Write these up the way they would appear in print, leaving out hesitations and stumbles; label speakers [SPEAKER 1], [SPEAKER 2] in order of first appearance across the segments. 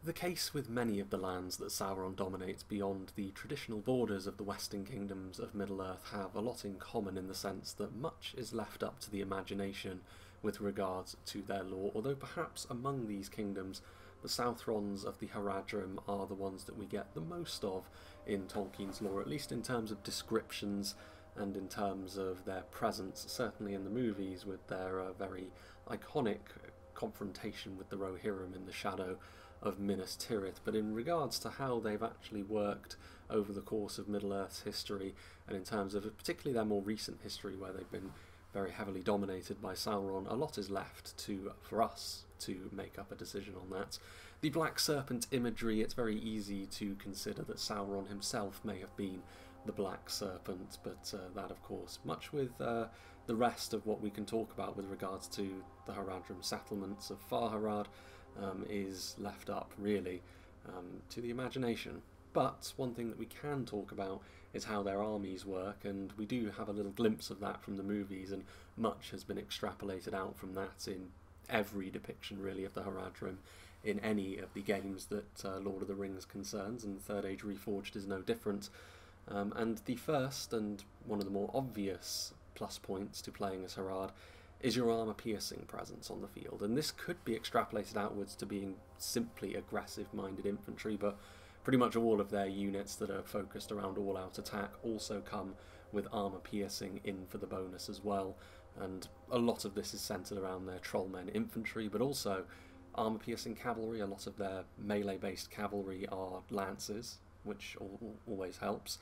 [SPEAKER 1] The case with many of the lands that Sauron dominates beyond the traditional borders of the Western Kingdoms of Middle-earth have a lot in common in the sense that much is left up to the imagination with regards to their lore, although perhaps among these kingdoms the Southrons of the Haradrim are the ones that we get the most of in Tolkien's lore, at least in terms of descriptions and in terms of their presence, certainly in the movies with their very iconic confrontation with the Rohirrim in the shadow of Minas Tirith. But in regards to how they've actually worked over the course of Middle-earth's history, and in terms of particularly their more recent history where they've been very heavily dominated by Sauron, a lot is left for us to make up a decision on that. The Black Serpent imagery, it's very easy to consider that Sauron himself may have been the Black Serpent, but that of course, much with the rest of what we can talk about with regards to the Haradrim settlements of Far Harad, is left up really to the imagination. But one thing that we can talk about is how their armies work, and we do have a little glimpse of that from the movies, and much has been extrapolated out from that in every depiction really of the Haradrim in any of the games that Lord of the Rings concerns, and Third Age Reforged is no different. And the first, and one of the more obvious plus points to playing as Harad, is your armour-piercing presence on the field, and this could be extrapolated outwards to being simply aggressive-minded infantry, but pretty much all of their units that are focused around all-out attack also come with armour-piercing in for the bonus as well, and a lot of this is centred around their trollmen infantry, but also armour-piercing cavalry. A lot of their melee-based cavalry are lances, which always helps,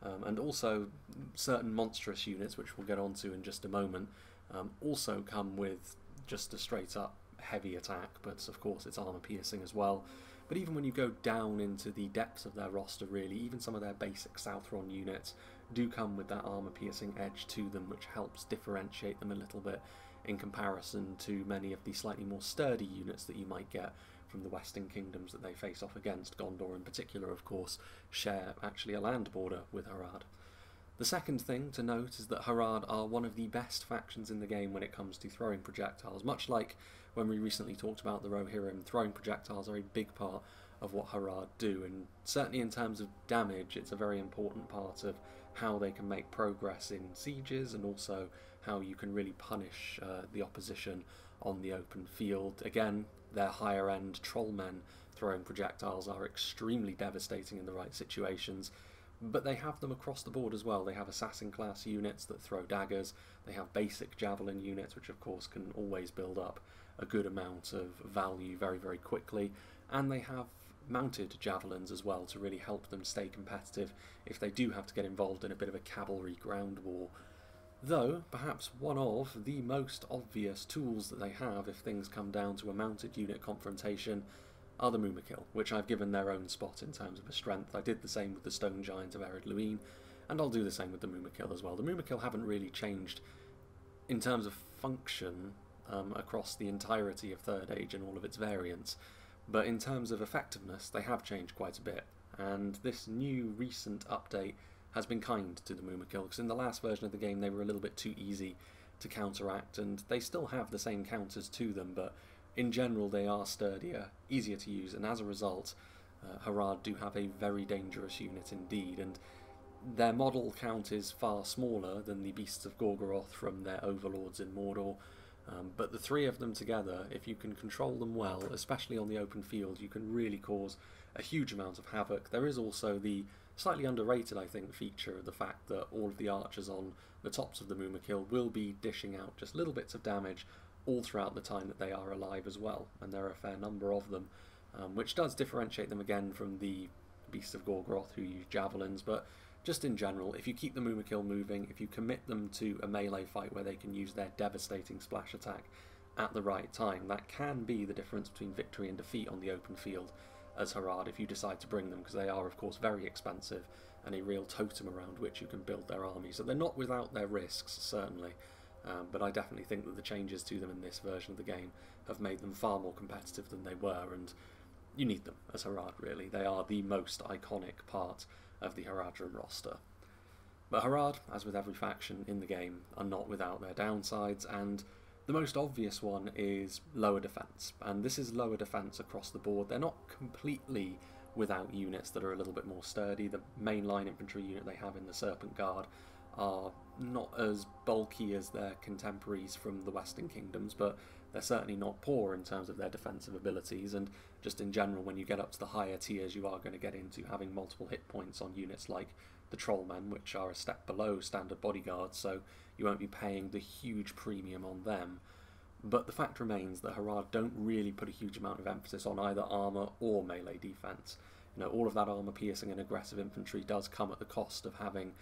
[SPEAKER 1] and also certain monstrous units, which we'll get onto in just a moment, also come with just a straight up heavy attack, but of course it's armour piercing as well. But even when you go down into the depths of their roster really, even some of their basic Southron units do come with that armour piercing edge to them, which helps differentiate them a little bit in comparison to many of the slightly more sturdy units that you might get from the Western Kingdoms that they face off against. Gondor in particular, of course, share actually a land border with Harad. The second thing to note is that Harad are one of the best factions in the game when it comes to throwing projectiles. Much like when we recently talked about the Rohirrim, throwing projectiles are a big part of what Harad do, and certainly in terms of damage it's a very important part of how they can make progress in sieges, and also how you can really punish the opposition on the open field. Again, their higher end trollmen throwing projectiles are extremely devastating in the right situations, but they have them across the board as well. They have assassin class units that throw daggers, they have basic javelin units, which of course can always build up a good amount of value very, very quickly, and they have mounted javelins as well to really help them stay competitive if they do have to get involved in a bit of a cavalry ground war. Though, perhaps one of the most obvious tools that they have if things come down to a mounted unit confrontation are the Mumakil, which I've given their own spot in terms of a strength. I did the same with the Stone Giant of Ered Luin, and I'll do the same with the Mumakil as well. The Mumakil haven't really changed in terms of function across the entirety of Third Age and all of its variants, but in terms of effectiveness they have changed quite a bit, and this new recent update has been kind to the Mumakil, because in the last version of the game they were a little bit too easy to counteract, and they still have the same counters to them, but in general they are sturdier, easier to use, and as a result Harad do have a very dangerous unit indeed, and their model count is far smaller than the Beasts of Gorgoroth from their overlords in Mordor, but the three of them together, if you can control them well, especially on the open field, you can really cause a huge amount of havoc. There is also the slightly underrated, I think, feature of the fact that all of the archers on the tops of the Mumakil will be dishing out just little bits of damage all throughout the time that they are alive as well, and there are a fair number of them, which does differentiate them again from the Beasts of Gorgoroth who use javelins. But just in general, if you keep the Mumakil moving, if you commit them to a melee fight where they can use their devastating splash attack at the right time, that can be the difference between victory and defeat on the open field as Harad, if you decide to bring them, because they are of course very expensive and a real totem around which you can build their army. So they're not without their risks, certainly, but I definitely think that the changes to them in this version of the game have made them far more competitive than they were, and you need them as Harad really. They are the most iconic part of the Haradrim roster. But Harad, as with every faction in the game, are not without their downsides, and The most obvious one is lower defense, and this is lower defense across the board. They're not completely without units that are a little bit more sturdy. The mainline infantry unit they have in the Serpent Guard are not as bulky as their contemporaries from the Western Kingdoms, but they're certainly not poor in terms of their defensive abilities, and just in general, when you get up to the higher tiers, you are going to get into having multiple hit points on units like the Trollmen, which are a step below standard bodyguards, so you won't be paying the huge premium on them. But the fact remains that HARAD don't really put a huge amount of emphasis on either armour or melee defence. All of that armour-piercing and aggressive infantry does come at the cost of having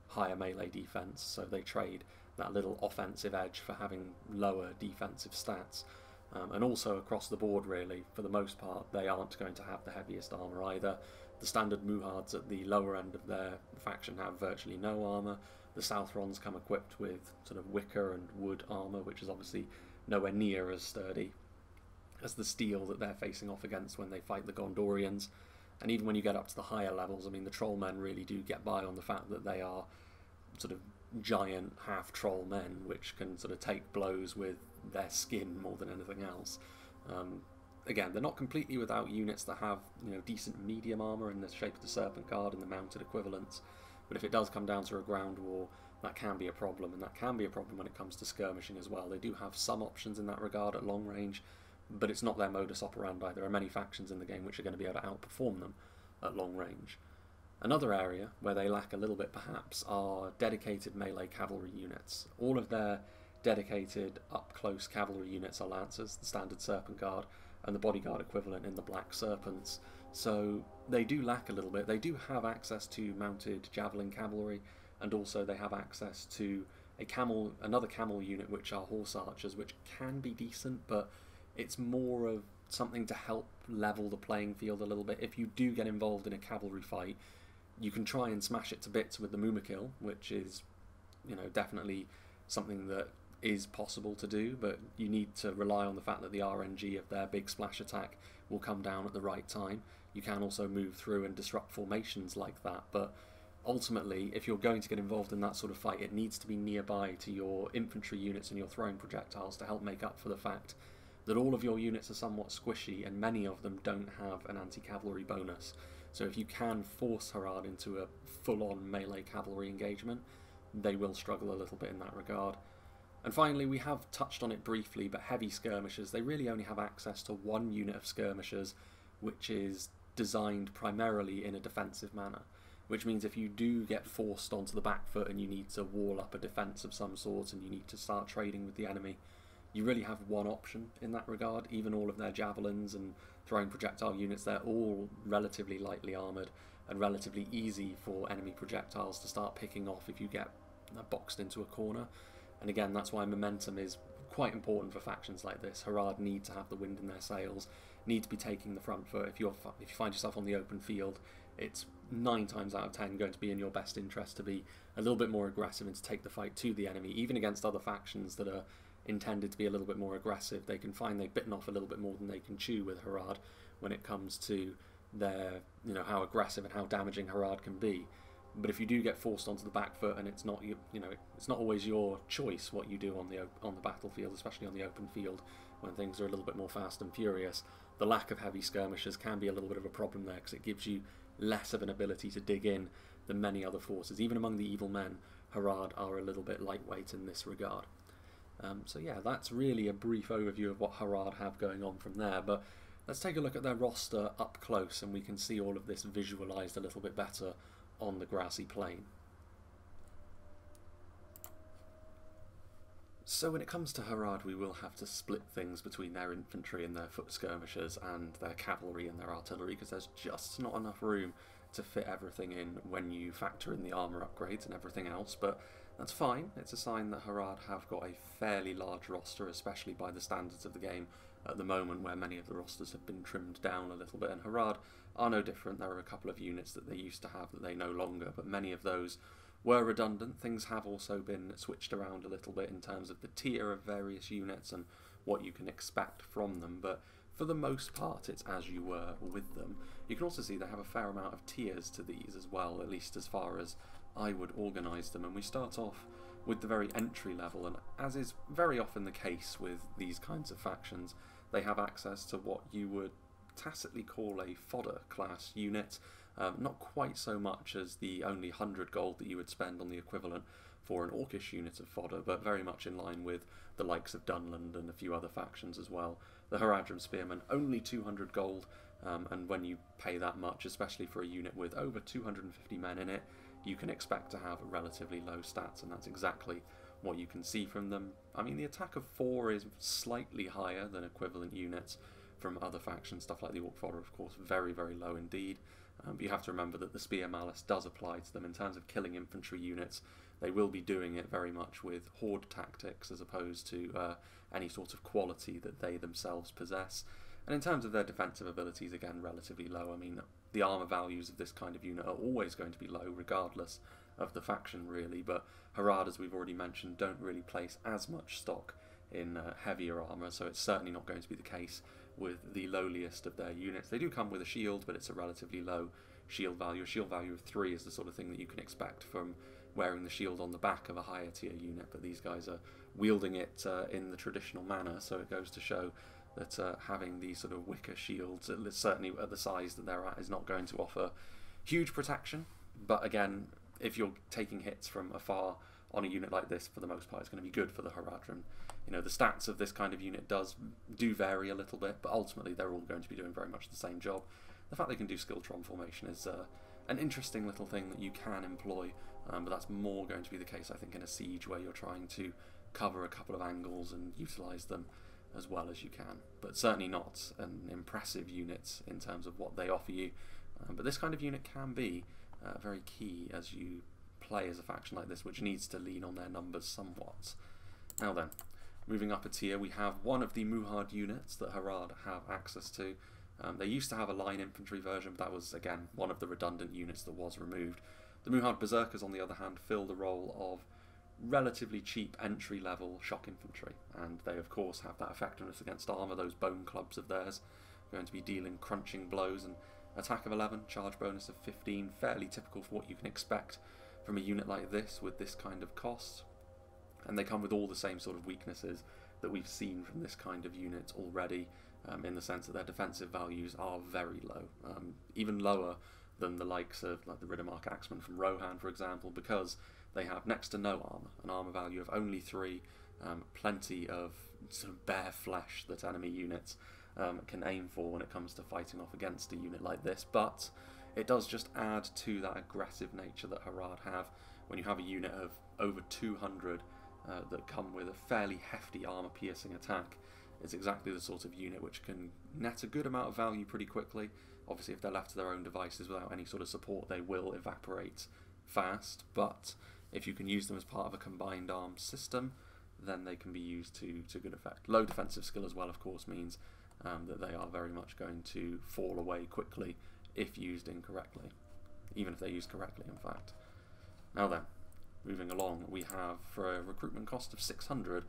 [SPEAKER 1] higher melee defence, so they trade that little offensive edge for having lower defensive stats. And also across the board, really, for the most part, they aren't going to have the heaviest armour either. The standard Muhards at the lower end of their faction have virtually no armour. The Southrons come equipped with sort of wicker and wood armour, which is obviously nowhere near as sturdy as the steel that they're facing off against when they fight the Gondorians. And even when you get up to the higher levels, I mean, the Trollmen really do get by on the fact that they are sort of giant half-troll men, which can sort of take blows with their skin more than anything else. Again, they're not completely without units that have decent medium armour in the shape of the Serpent Guard and the mounted equivalents, but if it does come down to a ground war, that can be a problem, and that can be a problem when it comes to skirmishing as well. They do have some options in that regard at long range, but it's not their modus operandi. There are many factions in the game which are going to be able to outperform them at long range. Another area where they lack a little bit perhaps are dedicated melee cavalry units. All of their dedicated up-close cavalry units are Lancers, the standard Serpent Guard, and the bodyguard equivalent in the Black Serpents. So they do lack a little bit. They do have access to mounted javelin cavalry, and also they have access to another camel unit which are horse archers, which can be decent, but it's more of something to help level the playing field a little bit. If you do get involved in a cavalry fight, you can try and smash it to bits with the Mumakil, which is definitely something that is possible to do, but you need to rely on the fact that the RNG of their big splash attack will come down at the right time. You can also move through and disrupt formations like that, but ultimately, if you're going to get involved in that sort of fight, it needs to be nearby to your infantry units and your throwing projectiles to help make up for the fact that all of your units are somewhat squishy and many of them don't have an anti-cavalry bonus. So if you can force HARAD into a full-on melee cavalry engagement, they will struggle a little bit in that regard. And finally, we have touched on it briefly, but heavy skirmishers, they really only have access to one unit of skirmishers, which is designed primarily in a defensive manner, which means if you do get forced onto the back foot and you need to wall up a defence of some sort and you need to start trading with the enemy, you really have one option in that regard. Even all of their javelins and throwing projectile units, they're all relatively lightly armoured and relatively easy for enemy projectiles to start picking off if you get boxed into a corner. And again, that's why momentum is quite important for factions like this. HARAD need to have the wind in their sails, need to be taking the front foot. If you find yourself on the open field, it's 9 times out of 10 going to be in your best interest to be a little bit more aggressive and to take the fight to the enemy, even against other factions that are intended to be a little bit more aggressive. They can find they've bitten off a little bit more than they can chew with HARAD when it comes to their, how aggressive and how damaging HARAD can be. But if you do get forced onto the back foot and it's not it's not always your choice what you do on the battlefield, especially on the open field when things are a little bit more fast and furious, the lack of heavy skirmishers can be a little bit of a problem there, because it gives you less of an ability to dig in than many other forces. Even among the evil men, HARAD are a little bit lightweight in this regard. So yeah, that's really a brief overview of what HARAD have going on from there, but let's take a look at their roster up close and we can see all of this visualised a little bit better on the grassy plain. So when it comes to HARAD, we will have to split things between their infantry and their foot skirmishers and their cavalry and their artillery, because there's just not enough room to fit everything in when you factor in the armour upgrades and everything else, but that's fine. It's a sign that HARAD have got a fairly large roster, especially by the standards of the game at the moment, where many of the rosters have been trimmed down a little bit, and HARAD are no different. There are a couple of units that they used to have that they no longer, but many of those were redundant. Things have also been switched around a little bit in terms of the tier of various units and what you can expect from them, but for the most part it's as you were with them. You can also see they have a fair amount of tiers to these as well, at least as far as I would organise them, and we start off with the very entry level, and as is very often the case with these kinds of factions, they have access to what you would tacitly call a fodder class unit. Not quite so much as the only 100 gold that you would spend on the equivalent for an orcish unit of fodder, but very much in line with the likes of Dunland and a few other factions as well. The Haradrim Spearmen, only 200 gold, and when you pay that much, especially for a unit with over 250 men in it, you can expect to have relatively low stats, and that's exactly what you can see from them. I mean, the attack of 4 is slightly higher than equivalent units from other factions, stuff like the Orc Fodder, of course, very, very low indeed. But you have to remember that the Spear Malice does apply to them. In terms of killing infantry units, they will be doing it very much with horde tactics as opposed to any sort of quality that they themselves possess. And in terms of their defensive abilities, again, relatively low. I mean, the armour values of this kind of unit are always going to be low, regardless of the faction, really. But HARAD, as we've already mentioned, don't really place as much stock in heavier armour, so it's certainly not going to be the case with the lowliest of their units. They do come with a shield, but it's a relatively low shield value. A shield value of 3 is the sort of thing that you can expect from wearing the shield on the back of a higher tier unit, but these guys are wielding it in the traditional manner, so it goes to show that having these sort of wicker shields, certainly at the size that they're at, is not going to offer huge protection. But again, if you're taking hits from afar on a unit like this, for the most part, it's going to be good for the Haradrim. You know, the stats of this kind of unit do vary a little bit, but ultimately they're all going to be doing very much the same job. The fact they can do Skiltron formation is an interesting little thing that you can employ, but that's more going to be the case, I think, in a siege where you're trying to cover a couple of angles and utilise them as well as you can. But certainly not an impressive unit in terms of what they offer you. But this kind of unit can be very key as you play as a faction like this, which needs to lean on their numbers somewhat. Now then, moving up a tier, we have one of the Muhard units that HARAD have access to. They used to have a line infantry version, but that was, again, one of the redundant units that was removed. The Muhard Berserkers, on the other hand, fill the role of relatively cheap entry-level shock infantry, and they, of course, have that effectiveness against armour. Those bone clubs of theirs are going to be dealing crunching blows, and attack of 11, charge bonus of 15, fairly typical for what you can expect from a unit like this with this kind of cost. And they come with all the same sort of weaknesses that we've seen from this kind of unit already, in the sense that their defensive values are very low, even lower than the likes of like the Riddermark Axeman from Rohan, for example, because they have next to no armour, an armour value of only 3, plenty of sort of bare flesh that enemy units can aim for when it comes to fighting off against a unit like this, but it does just add to that aggressive nature that HARAD have. When you have a unit of over 200 that come with a fairly hefty armour-piercing attack, it's exactly the sort of unit which can net a good amount of value pretty quickly. Obviously, if they're left to their own devices without any sort of support, they will evaporate fast, but if you can use them as part of a combined arms system, then they can be used to good effect. Low defensive skill as well, of course, means that they are very much going to fall away quickly if used incorrectly, even if they're used correctly, in fact. Now then, moving along, we have, for a recruitment cost of 600,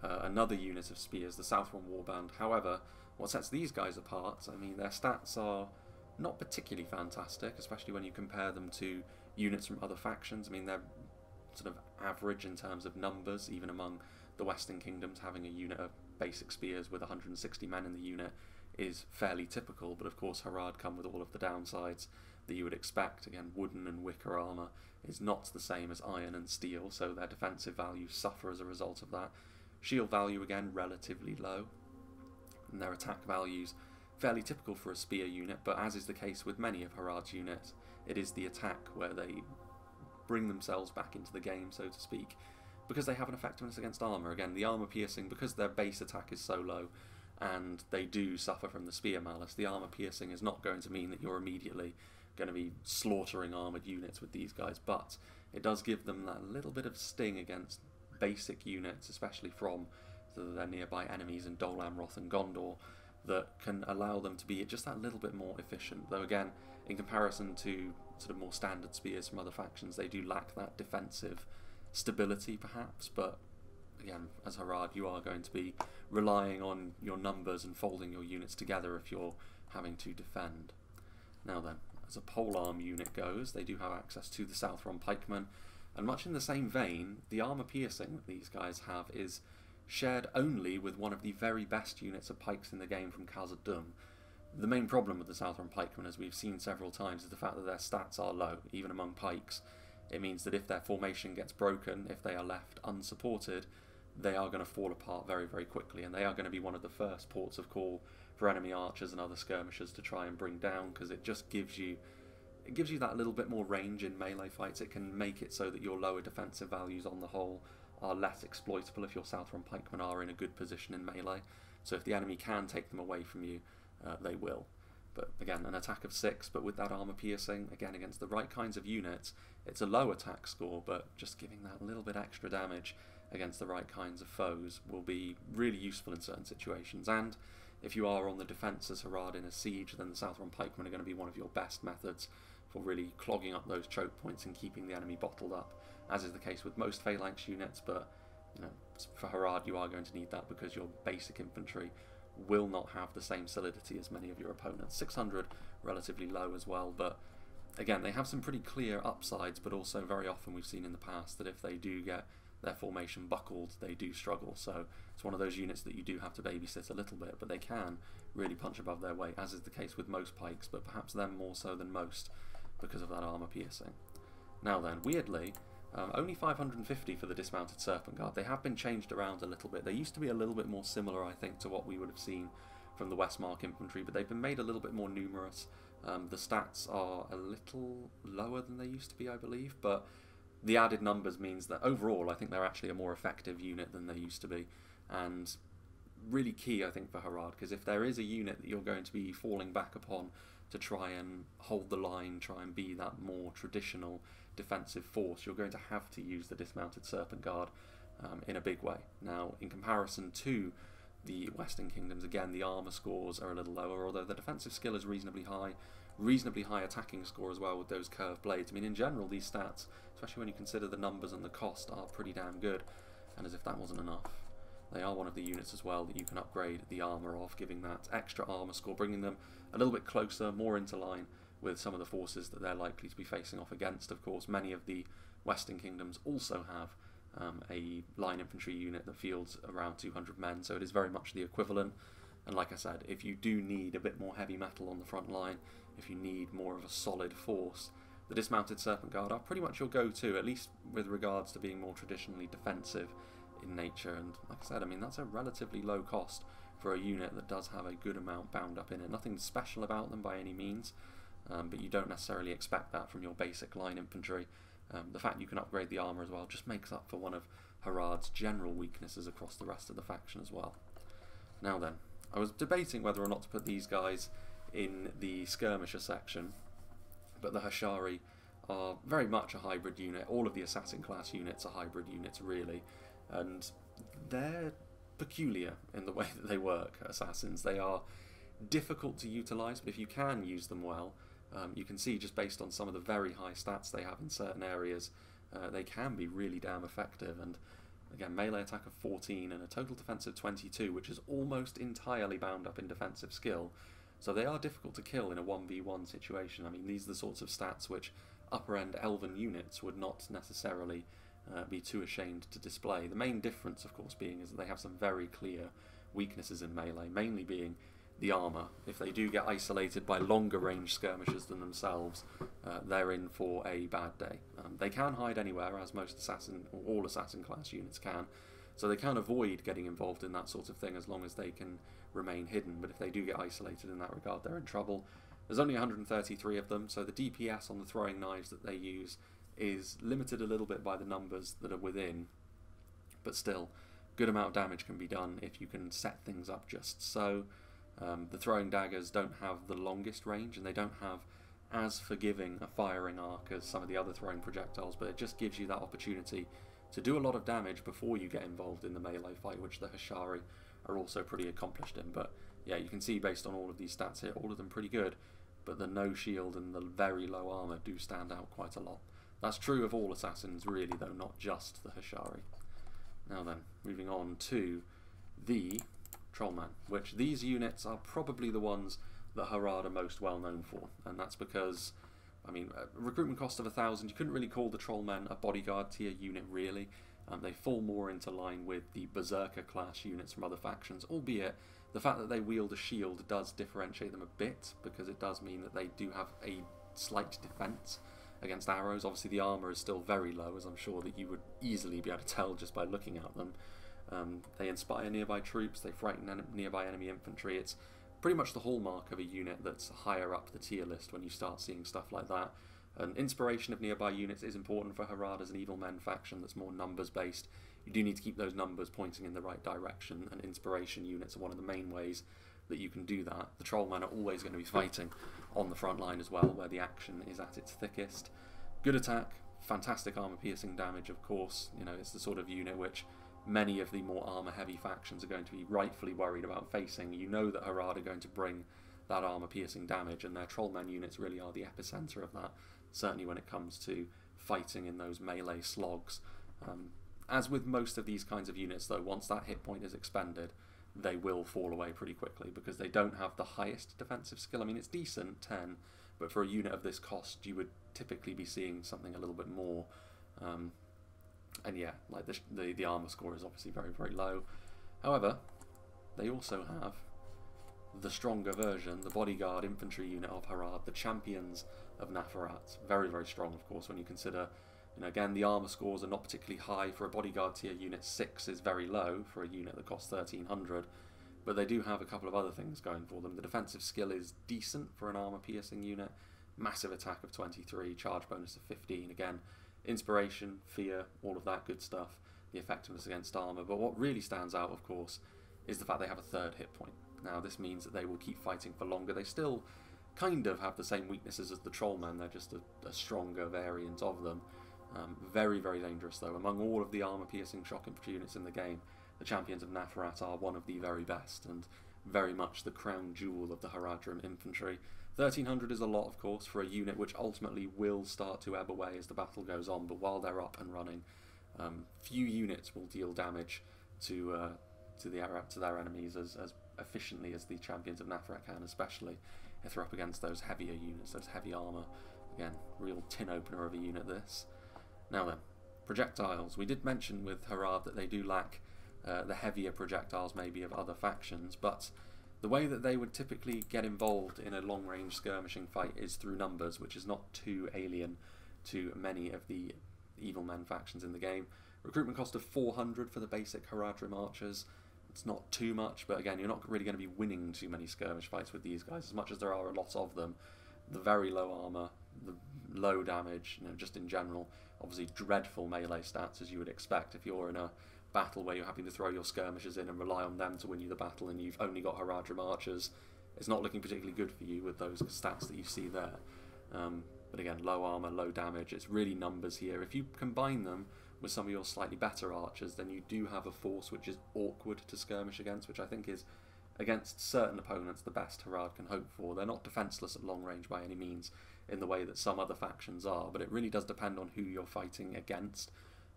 [SPEAKER 1] another unit of spears, the Southron Warband. However, what sets these guys apart, I mean, their stats are not particularly fantastic, especially when you compare them to units from other factions. I mean, they're sort of average in terms of numbers, even among the Western Kingdoms. Having a unit of basic spears with 160 men in the unit is fairly typical, but of course HARAD come with all of the downsides that you would expect. Again, wooden and wicker armour is not the same as iron and steel, so their defensive values suffer as a result of that. Shield value, again, relatively low, and their attack values fairly typical for a spear unit, but as is the case with many of HARAD's units, it is the attack where they bring themselves back into the game, so to speak, because they have an effectiveness against armour. Again, the armour piercing, because their base attack is so low, and they do suffer from the spear malice, the armour piercing is not going to mean that you're immediately going to be slaughtering armoured units with these guys, but it does give them that little bit of sting against basic units, especially from their nearby enemies in Dol Amroth and Gondor, that can allow them to be just that little bit more efficient. Though again, in comparison to sort of more standard spears from other factions, they do lack that defensive stability perhaps, but again, as HARAD, you are going to be relying on your numbers and folding your units together if you're having to defend. Now then, as a polearm unit goes, they do have access to the Southron Pikemen. And much in the same vein, the armour piercing that these guys have is shared only with one of the very best units of pikes in the game from Khazad-dûm. The main problem with the Southron pikemen, as we've seen several times, is the fact that their stats are low, even among pikes. It means that if their formation gets broken, if they are left unsupported, they are going to fall apart very, very quickly, and they are going to be one of the first ports of call for enemy archers and other skirmishers to try and bring down, because it just gives you that little bit more range in melee fights. It can make it so that your lower defensive values on the whole are less exploitable if your Southron pikemen are in a good position in melee. So if the enemy can take them away from you, they will. But again, an attack of 6, but with that armour piercing, again against the right kinds of units, it's a low attack score, but just giving that little bit extra damage against the right kinds of foes will be really useful in certain situations. And if you are on the defence as HARAD in a siege, then the Southron pikemen are going to be one of your best methods for really clogging up those choke points and keeping the enemy bottled up, as is the case with most phalanx units. But you know, for HARAD you are going to need that, because your basic infantry will not have the same solidity as many of your opponents. 600 relatively low as well, but again, they have some pretty clear upsides, but also very often we've seen in the past that if they do get their formation buckled, they do struggle. So it's one of those units that you do have to babysit a little bit, but they can really punch above their weight, as is the case with most pikes, but perhaps them more so than most because of that armour piercing. Now then, weirdly, only 550 for the dismounted Serpent Guard. They have been changed around a little bit. They used to be a little bit more similar, I think, to what we would have seen from the Westmark infantry, but they've been made a little bit more numerous. The stats are a little lower than they used to be, I believe, but the added numbers means that overall I think they're actually a more effective unit than they used to be, and really key, I think, for HARAD, because if there is a unit that you're going to be falling back upon to try and hold the line, try and be that more traditional defensive force, you're going to have to use the dismounted Serpent Guard in a big way. Now, in comparison to the Western Kingdoms, again, the armour scores are a little lower, although the defensive skill is reasonably high attacking score as well with those curved blades. I mean, in general, these stats, especially when you consider the numbers and the cost, are pretty damn good. And as if that wasn't enough, they are one of the units as well that you can upgrade the armour of, giving that extra armour score, bringing them a little bit closer, more into line with some of the forces that they're likely to be facing off against. Of course, many of the Western Kingdoms also have a line infantry unit that fields around 200 men, so it is very much the equivalent. And like I said, if you do need a bit more heavy metal on the front line, if you need more of a solid force, the dismounted Serpent Guard are pretty much your go-to, at least with regards to being more traditionally defensive in nature. And like I said, I mean, that's a relatively low cost for a unit that does have a good amount bound up in it. Nothing special about them by any means, but you don't necessarily expect that from your basic line infantry. The fact you can upgrade the armour as well just makes up for one of HARAD's general weaknesses across the rest of the faction as well. Now then, I was debating whether or not to put these guys in the skirmisher section, but the Hashari are very much a hybrid unit. All of the assassin class units are hybrid units, really, and they're peculiar in the way that they work, assassins. They are difficult to utilise, but if you can use them well, you can see just based on some of the very high stats they have in certain areas, they can be really damn effective. And again, melee attack of 14 and a total defense of 22, which is almost entirely bound up in defensive skill. So they are difficult to kill in a 1v1 situation. I mean, these are the sorts of stats which upper-end elven units would not necessarily be too ashamed to display. The main difference, of course, being is that they have some very clear weaknesses in melee, mainly being the armour. If they do get isolated by longer range skirmishers than themselves, they're in for a bad day. They can hide anywhere, as most assassin, or all assassin class units can, so they can avoid getting involved in that sort of thing as long as they can remain hidden. But if they do get isolated in that regard, they're in trouble. There's only 133 of them, so the DPS on the throwing knives that they use is limited a little bit by the numbers that are within, but still, good amount of damage can be done if you can set things up just so. The throwing daggers don't have the longest range, and they don't have as forgiving a firing arc as some of the other throwing projectiles, but it just gives you that opportunity to do a lot of damage before you get involved in the melee fight, which the Hashari are also pretty accomplished in. But yeah, you can see based on all of these stats here, all of them pretty good, but the no shield and the very low armour do stand out quite a lot. That's true of all assassins really, though, not just the Hashari. Now then, moving on to the Trollman, which these units are probably the ones that HARAD are most well known for, and that's because, I mean, recruitment cost of 1,000, you couldn't really call the Trollmen a bodyguard tier unit, really. They fall more into line with the Berserker class units from other factions, albeit the fact that they wield a shield does differentiate them a bit, because it does mean that they do have a slight defense against arrows. Obviously the armor is still very low, as I'm sure that you would easily be able to tell just by looking at them. They inspire nearby troops, they frighten nearby enemy infantry. It's pretty much the hallmark of a unit that's higher up the tier list when you start seeing stuff like that. And inspiration of nearby units is important for HARAD as an evil men faction that's more numbers based. You do need to keep those numbers pointing in the right direction, and inspiration units are one of the main ways that you can do that. The Trollmen are always going to be fighting on the front line as well, where the action is at its thickest. Good attack, fantastic armor piercing damage, of course. You know, it's the sort of unit which many of the more armor heavy factions are going to be rightfully worried about facing. You know that HARAD are going to bring that armor piercing damage, and their Trollmen units really are the epicenter of that, certainly when it comes to fighting in those melee slogs. As with most of these kinds of units though, once that hit point is expended, they will fall away pretty quickly, because they don't have the highest defensive skill. I mean, it's decent, 10, but for a unit of this cost you would typically be seeing something a little bit more. And yeah, like the armor score is obviously very, very low. However, they also have the stronger version, the bodyguard infantry unit of HARAD, the champions of Neferat. Very, very strong, of course, when you consider, you know, again, the armor scores are not particularly high for a bodyguard tier unit. 6 is very low for a unit that costs 1,300, but they do have a couple of other things going for them. The defensive skill is decent for an armor piercing unit, massive attack of 23, charge bonus of 15, again, inspiration, fear, all of that good stuff, the effectiveness against armor. But what really stands out, of course, is the fact they have a 3rd hit point. Now, this means that they will keep fighting for longer. They still kind of have the same weaknesses as the Trollmen, they're just a stronger variant of them. Very, very dangerous though. Among all of the armor-piercing shock infantry units in the game, the champions of Neferat are one of the very best, and very much the crown jewel of the Haradrim infantry. 1,300 is a lot, of course, for a unit which ultimately will start to ebb away as the battle goes on, but while they're up and running, few units will deal damage to their enemies as efficiently as the champions of Neferat can, especially if they're up against those heavier units, those heavy armor. Again, real tin opener of a unit, this. Now then, projectiles. We did mention with HARAD that they do lack the heavier projectiles maybe of other factions, but the way that they would typically get involved in a long-range skirmishing fight is through numbers, which is not too alien to many of the evil men factions in the game. Recruitment cost of 400 for the basic Haradrim archers. It's not too much, but again, you're not really going to be winning too many skirmish fights with these guys, as much as there are a lot of them. The very low armor, the low damage, you know, just in general, obviously dreadful melee stats, as you would expect if you're in a battle where you're having to throw your skirmishers in and rely on them to win you the battle, and you've only got Haradrim archers. It's not looking particularly good for you with those stats that you see there. But again, low armor, low damage, it's really numbers here. If you combine them with some of your slightly better archers, then you do have a force which is awkward to skirmish against, which I think is, against certain opponents, the best HARAD can hope for. They're not defenseless at long range by any means, in the way that some other factions are, but it really does depend on who you're fighting against,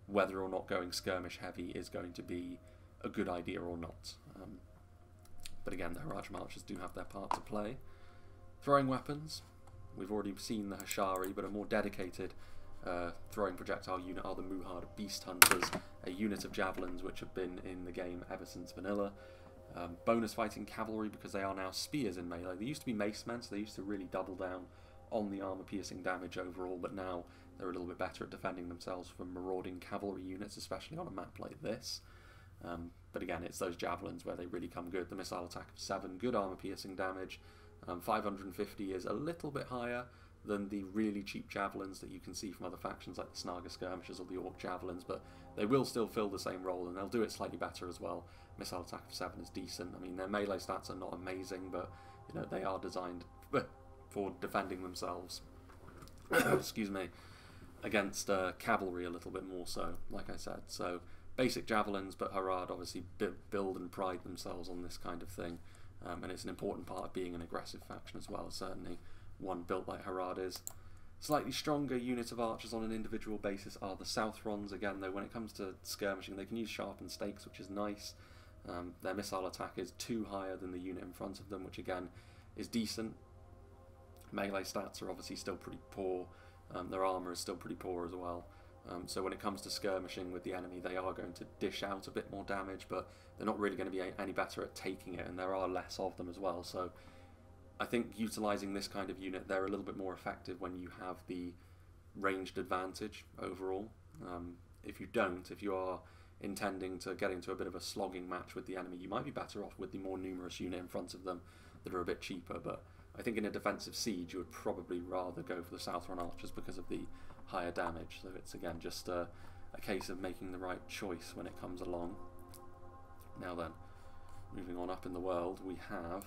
[SPEAKER 1] whether or not going skirmish heavy is going to be a good idea or not. But again, the Haradrim archers do have their part to play. Throwing weapons, we've already seen the Hashari, but a more dedicated throwing projectile unit are the Muhard Beast Hunters, a unit of javelins which have been in the game ever since vanilla. Bonus fighting cavalry, because they are now spears in melee. They used to be mace men, so they used to really double down on the armor piercing damage overall, but now they're a little bit better at defending themselves from marauding cavalry units, especially on a map like this. But again, it's those javelins where they really come good. The missile attack of 7, good armor piercing damage. 550 is a little bit higher than the really cheap javelins that you can see from other factions like the Snaga Skirmishers or the Orc Javelins, but they will still fill the same role, and they'll do it slightly better as well. Missile attack of 7 is decent. I mean, their melee stats are not amazing, but you know, they are designed for defending themselves excuse me, against cavalry a little bit more so, like I said. So basic javelins, but HARAD obviously build and pride themselves on this kind of thing, and it's an important part of being an aggressive faction as well, certainly one built like HARAD is. Slightly stronger unit of archers on an individual basis are the Southrons. Again though, when it comes to skirmishing, they can use sharpened stakes, which is nice. Their missile attack is 2 higher than the unit in front of them, which again is decent. Melee stats are obviously still pretty poor. Their armour is still pretty poor as well. So when it comes to skirmishing with the enemy, they are going to dish out a bit more damage, but they're not really going to be any better at taking it, and there are less of them as well. So I think utilising this kind of unit, they're a little bit more effective when you have the ranged advantage overall. If you don't, if you are intending to get into a bit of a slogging match with the enemy, you might be better off with the more numerous unit in front of them that are a bit cheaper. But I think in a defensive siege you would probably rather go for the Southron archers because of the higher damage. So it's again just a case of making the right choice when it comes along. Now then, moving on up in the world, we have,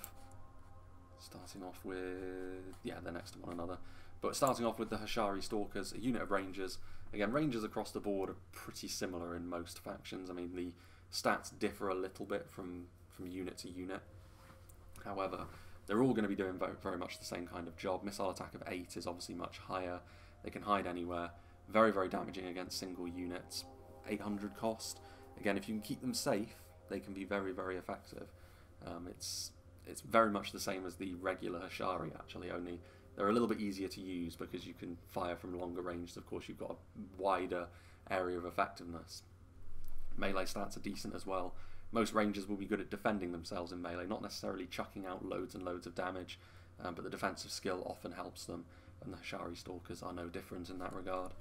[SPEAKER 1] starting off with, yeah, they're next to one another, but starting off with the Hashari Stalkers, a unit of Rangers. Again, Rangers across the board are pretty similar in most factions. I mean, the stats differ a little bit from unit to unit. However, they're all going to be doing very much the same kind of job. Missile attack of 8 is obviously much higher. They can hide anywhere. Very, very damaging against single units. 800 cost. Again, if you can keep them safe, they can be very, very effective. It's very much the same as the regular Hashari, actually, only they're a little bit easier to use because you can fire from longer ranges. Of course, you've got a wider area of effectiveness. Melee stats are decent as well. Most Rangers will be good at defending themselves in melee, not necessarily chucking out loads and loads of damage, but the defensive skill often helps them, and the Hashari Stalkers are no different in that regard.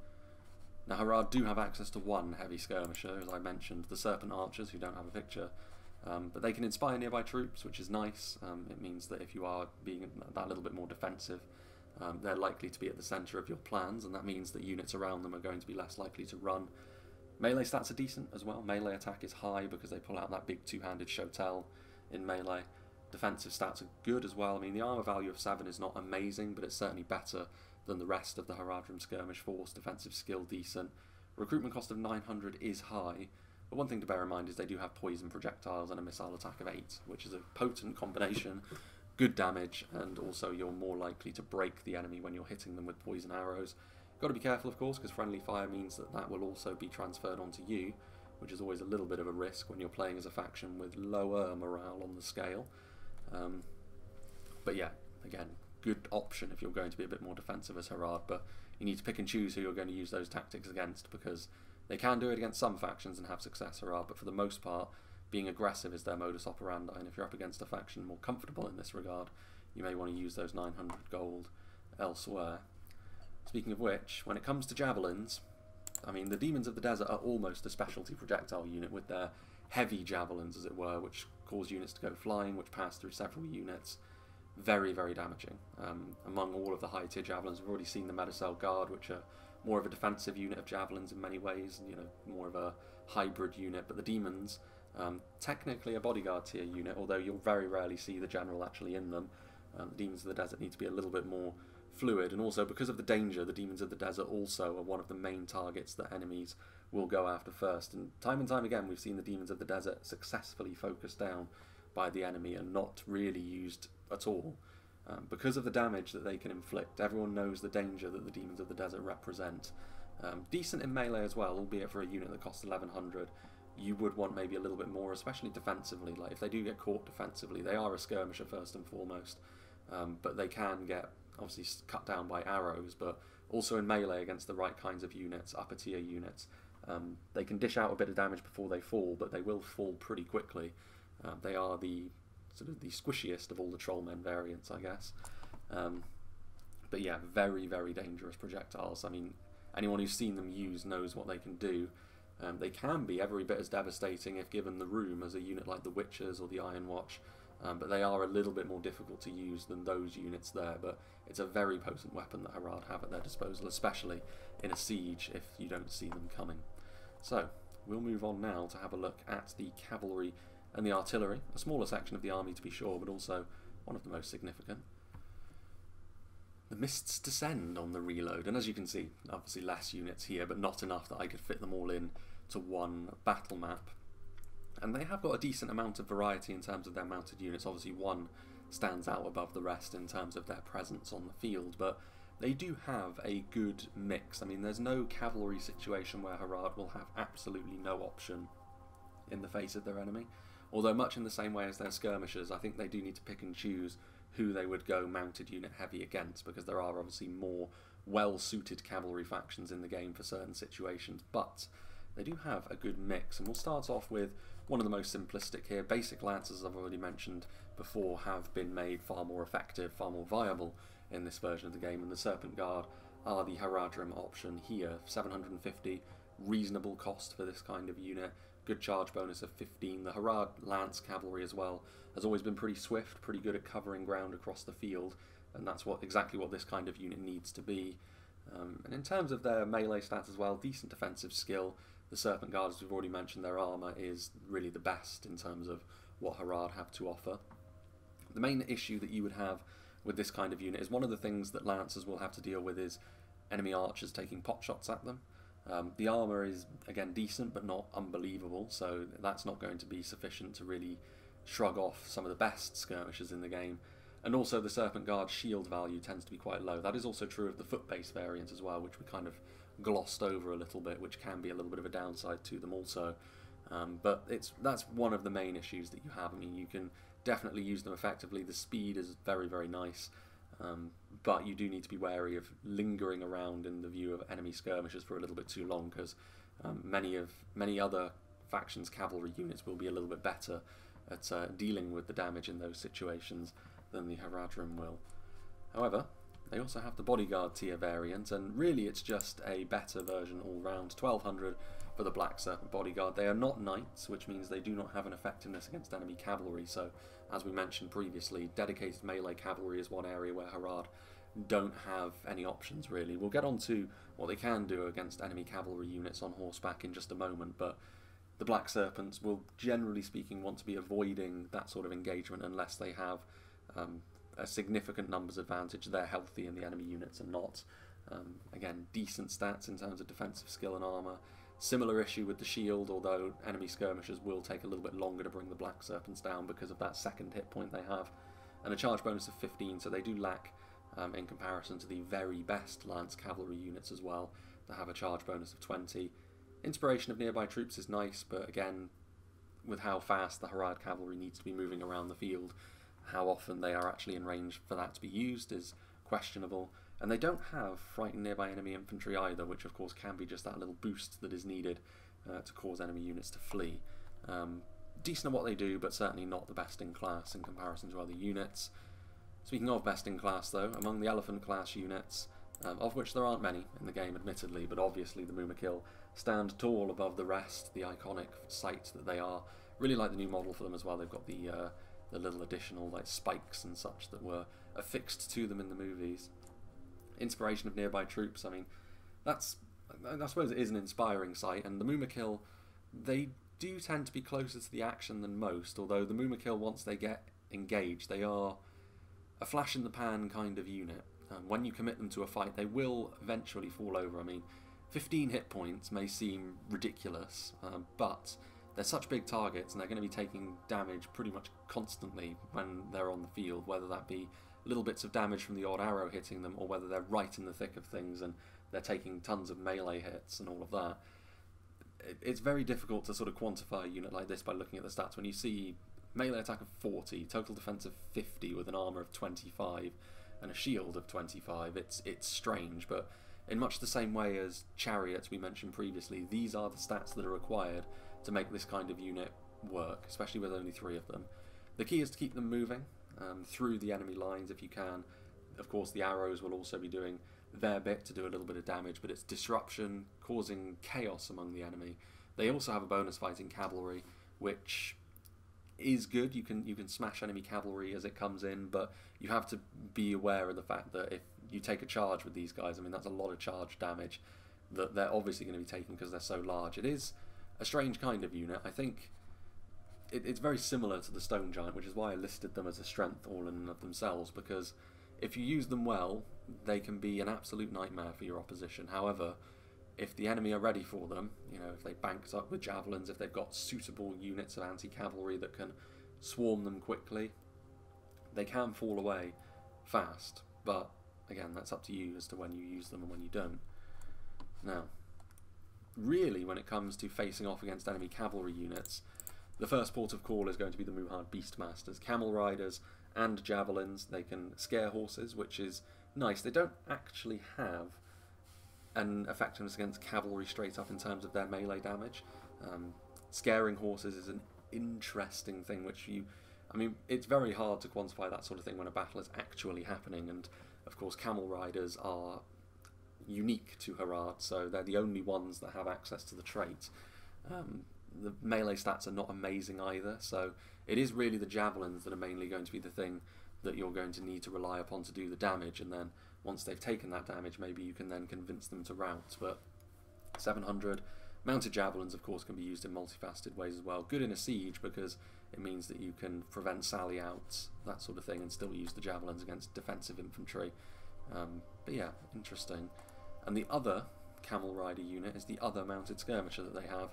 [SPEAKER 1] Now, HARAD do have access to one heavy skirmisher, as I mentioned, the Serpent Archers, who don't have a picture, but they can inspire nearby troops, which is nice. It means that if you are being that little bit more defensive, they're likely to be at the centre of your plans, and that means that units around them are going to be less likely to run. Melee stats are decent as well. Melee attack is high because they pull out that big two-handed Shotel in melee. Defensive stats are good as well. I mean, the armour value of 7 is not amazing, but it's certainly better than the rest of the Haradrim skirmish force. Defensive skill decent. Recruitment cost of 900 is high, but one thing to bear in mind is they do have poison projectiles and a missile attack of 8, which is a potent combination. Good damage, and also you're more likely to break the enemy when you're hitting them with poison arrows. Got to be careful, of course, because friendly fire means that that will also be transferred onto you, which is always a little bit of a risk when you're playing as a faction with lower morale on the scale. But yeah, again, good option if you're going to be a bit more defensive as HARAD, but you need to pick and choose who you're going to use those tactics against, because they can do it against some factions and have success, HARAD, but for the most part, being aggressive is their modus operandi, and if you're up against a faction more comfortable in this regard, you may want to use those 900 gold elsewhere. Speaking of which, when it comes to javelins, I mean, the Demons of the Desert are almost a specialty projectile unit with their heavy javelins, as it were, which cause units to go flying, which pass through several units. Very, very damaging. Among all of the high-tier javelins, we've already seen the Medicel Guard, which are more of a defensive unit of javelins in many ways, you know, more of a hybrid unit, but the Demons, technically a bodyguard tier unit, although you'll very rarely see the general actually in them. The Demons of the Desert need to be a little bit more fluid, and also because of the danger, the Demons of the Desert also are one of the main targets that enemies will go after first, and time again we've seen the Demons of the Desert successfully focused down by the enemy and not really used at all. Because of the damage that they can inflict, everyone knows the danger that the Demons of the Desert represent. Decent in melee as well, albeit for a unit that costs 1100. You would want maybe a little bit more, especially defensively. Like if they do get caught defensively, they are a skirmisher first and foremost, but they can get obviously cut down by arrows, but also in melee against the right kinds of units, upper tier units. They can dish out a bit of damage before they fall, but they will fall pretty quickly. They are the sort of the squishiest of all the Trollmen variants, I guess. But yeah, very, very dangerous projectiles. I mean, anyone who's seen them used knows what they can do. They can be every bit as devastating if given the room as a unit like the Witchers or the Iron Watch, but they are a little bit more difficult to use than those units there. But it's a very potent weapon that HARAD have at their disposal, especially in a siege if you don't see them coming. So, we'll move on now to have a look at the cavalry and the artillery, a smaller section of the army to be sure, but also one of the most significant. The mists descend on the reload, and as you can see, obviously less units here, but not enough that I could fit them all in to one battle map. And they have got a decent amount of variety in terms of their mounted units. Obviously one stands out above the rest in terms of their presence on the field, but they do have a good mix. I mean, there's no cavalry situation where HARAD will have absolutely no option in the face of their enemy. Although much in the same way as their skirmishers, I think they do need to pick and choose who they would go mounted unit heavy against, because there are obviously more well-suited cavalry factions in the game for certain situations, but they do have a good mix. And we'll start off with one of the most simplistic here. Basic lances, as I've already mentioned before, have been made far more effective, far more viable in this version of the game, and the Serpent Guard are the HARAD option here. 750, reasonable cost for this kind of unit, good charge bonus of 15. The HARAD Lance Cavalry as well has always been pretty swift, pretty good at covering ground across the field, and that's exactly what this kind of unit needs to be. And in terms of their melee stats as well, decent defensive skill. The Serpent Guard, as we've already mentioned, their armour is really the best in terms of what HARAD have to offer. The main issue that you would have with this kind of unit is one of the things that Lancers will have to deal with is enemy archers taking pot shots at them. The armour is, again, decent but not unbelievable, so that's not going to be sufficient to really shrug off some of the best skirmishers in the game. And also the Serpent Guard shield value tends to be quite low. That is also true of the foot-based variant as well, which we kind of glossed over a little bit, which can be a little bit of a downside to them also. But that's one of the main issues that you have. I mean, you can definitely use them effectively. The speed is very, very nice, but you do need to be wary of lingering around in the view of enemy skirmishers for a little bit too long, because many other factions' cavalry units will be a little bit better at dealing with the damage in those situations than the HARAD will. However, they also have the bodyguard tier variant, and really it's just a better version all round. 1200 for the Black Serpent bodyguard. They are not knights, which means they do not have an effectiveness against enemy cavalry, so as we mentioned previously, dedicated melee cavalry is one area where HARAD don't have any options really. We'll get on to what they can do against enemy cavalry units on horseback in just a moment, but the Black Serpents will, generally speaking, want to be avoiding that sort of engagement unless they have a significant numbers advantage. They're healthy and the enemy units are not. Again, decent stats in terms of defensive skill and armour. Similar issue with the shield, although enemy skirmishers will take a little bit longer to bring the Black Serpents down because of that second hit point they have. And a charge bonus of 15, so they do lack in comparison to the very best Lance Cavalry units as well, that have a charge bonus of 20. Inspiration of nearby troops is nice, but again, with how fast the HARAD Cavalry needs to be moving around the field, how often they are actually in range for that to be used is questionable. And they don't have frightened nearby enemy infantry either, which of course can be just that little boost that is needed to cause enemy units to flee. Decent at what they do, but certainly not the best in class in comparison to other units. Speaking of best in class though, among the elephant class units, of which there aren't many in the game admittedly, but obviously the Mumakil stand tall above the rest, the iconic sight that they are. Really like the new model for them as well. They've got the little additional like spikes and such that were affixed to them in the movies. Inspiration of nearby troops, I mean, I suppose it is an inspiring sight, and the Mumakil, they do tend to be closer to the action than most, although the Mumakil, once they get engaged, they are a flash-in-the-pan kind of unit. When you commit them to a fight, they will eventually fall over. I mean, 15 hit points may seem ridiculous, but they're such big targets, and they're going to be taking damage pretty much constantly when they're on the field, whether that be little bits of damage from the odd arrow hitting them, or whether they're right in the thick of things and they're taking tons of melee hits and all of that. It's very difficult to sort of quantify a unit like this by looking at the stats. When you see melee attack of 40, total defense of 50 with an armor of 25 and a shield of 25, it's strange, but in much the same way as chariots we mentioned previously, these are the stats that are required to make this kind of unit work, especially with only 3 of them. The key is to keep them moving through the enemy lines if you can. Of course, the arrows will also be doing their bit to do a little bit of damage, but it's disruption, causing chaos among the enemy. They also have a bonus fighting cavalry, which is good. You can smash enemy cavalry as it comes in, but you have to be aware of the fact that if you take a charge with these guys, I mean, that's a lot of charge damage that they're obviously going to be taking because they're so large. It is a strange kind of unit. I think it's very similar to the Stone Giant, which is why I listed them as a strength all in and of themselves, because if you use them well, they can be an absolute nightmare for your opposition. However, if the enemy are ready for them, you know, if they banked up with javelins, if they've got suitable units of anti-cavalry that can swarm them quickly, they can fall away fast. But again, that's up to you as to when you use them and when you don't. Now, really, when it comes to facing off against enemy cavalry units, the first port of call is going to be the Muhard Beastmasters, camel riders and javelins. They can scare horses, which is nice. They don't actually have an effectiveness against cavalry straight up in terms of their melee damage. Scaring horses is an interesting thing, which I mean, it's very hard to quantify that sort of thing when a battle is actually happening, and of course camel riders are unique to HARAD, so they're the only ones that have access to the trait. The melee stats are not amazing either, so it is really the javelins that are mainly going to be the thing that you're going to need to rely upon to do the damage, and then once they've taken that damage, maybe you can then convince them to rout. But 700 mounted javelins, of course, can be used in multifaceted ways as well. Good in a siege because it means that you can prevent sally outs, that sort of thing, and still use the javelins against defensive infantry. But yeah, interesting. And the other camel rider unit is the other mounted skirmisher that they have,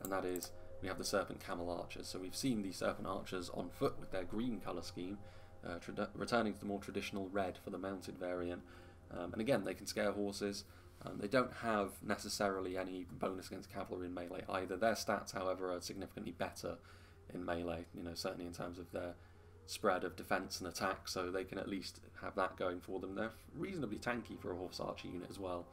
[SPEAKER 1] and that is, we have the serpent camel archers. So we've seen the serpent archers on foot with their green colour scheme, returning to the more traditional red for the mounted variant. And again, they can scare horses. They don't have necessarily any bonus against cavalry in melee either. Their stats, however, are significantly better in melee, certainly in terms of their spread of defence and attack, so they can at least have that going for them. They're reasonably tanky for a horse archer unit as well.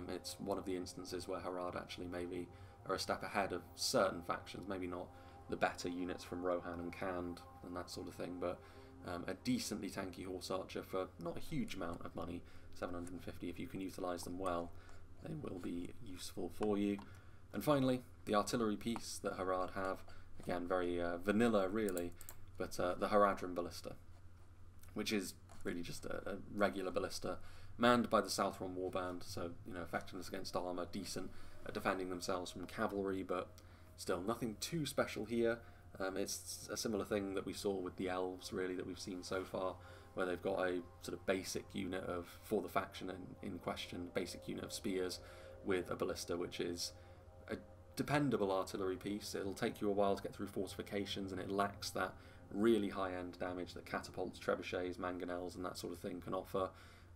[SPEAKER 1] It's one of the instances where HARAD actually maybe are a step ahead of certain factions, maybe not the better units from Rohan and Khand and that sort of thing, but a decently tanky horse archer for not a huge amount of money, 750. If you can utilise them well, they will be useful for you. And finally, the artillery piece that HARAD have, again very vanilla really, but the Haradrim ballista, which is really just a regular ballista manned by the Southron warband, so effectiveness against armour, decent at defending themselves from cavalry, but still nothing too special here. It's a similar thing that we saw with the elves, really, that we've seen so far, where they've got a sort of basic unit of, for the faction in question, basic unit of spears with a ballista, which is a dependable artillery piece. It'll take you a while to get through fortifications, and it lacks that really high-end damage that catapults, trebuchets, mangonels, and that sort of thing can offer.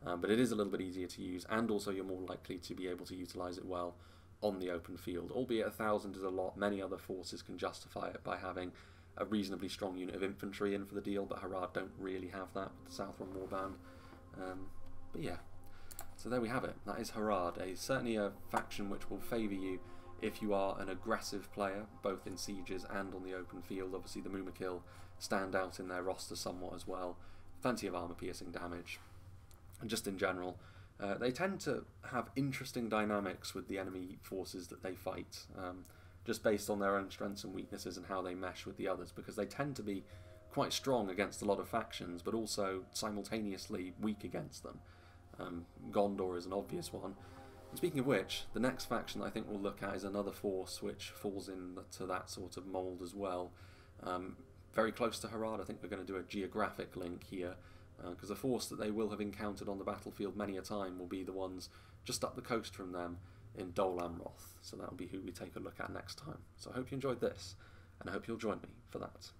[SPEAKER 1] But it is a little bit easier to use, and also you're more likely to be able to utilise it well on the open field. Albeit 1,000 is a lot, many other forces can justify it by having a reasonably strong unit of infantry in for the deal, but HARAD don't really have that with the Southron warband. But yeah, so there we have it. That is HARAD, certainly a faction which will favour you if you are an aggressive player, both in sieges and on the open field. Obviously the Mumakil stand out in their roster somewhat as well. Plenty of armour-piercing damage. And just in general, they tend to have interesting dynamics with the enemy forces that they fight, just based on their own strengths and weaknesses and how they mesh with the others, because they tend to be quite strong against a lot of factions, but also simultaneously weak against them. Gondor is an obvious one. And speaking of which, the next faction that I think we'll look at is another force which falls into that sort of mould as well. Very close to HARAD. I think we're going to do a geographic link here, because a force that they will have encountered on the battlefield many a time will be the ones just up the coast from them in Dol Amroth. So that'll be who we take a look at next time. So I hope you enjoyed this, and I hope you'll join me for that.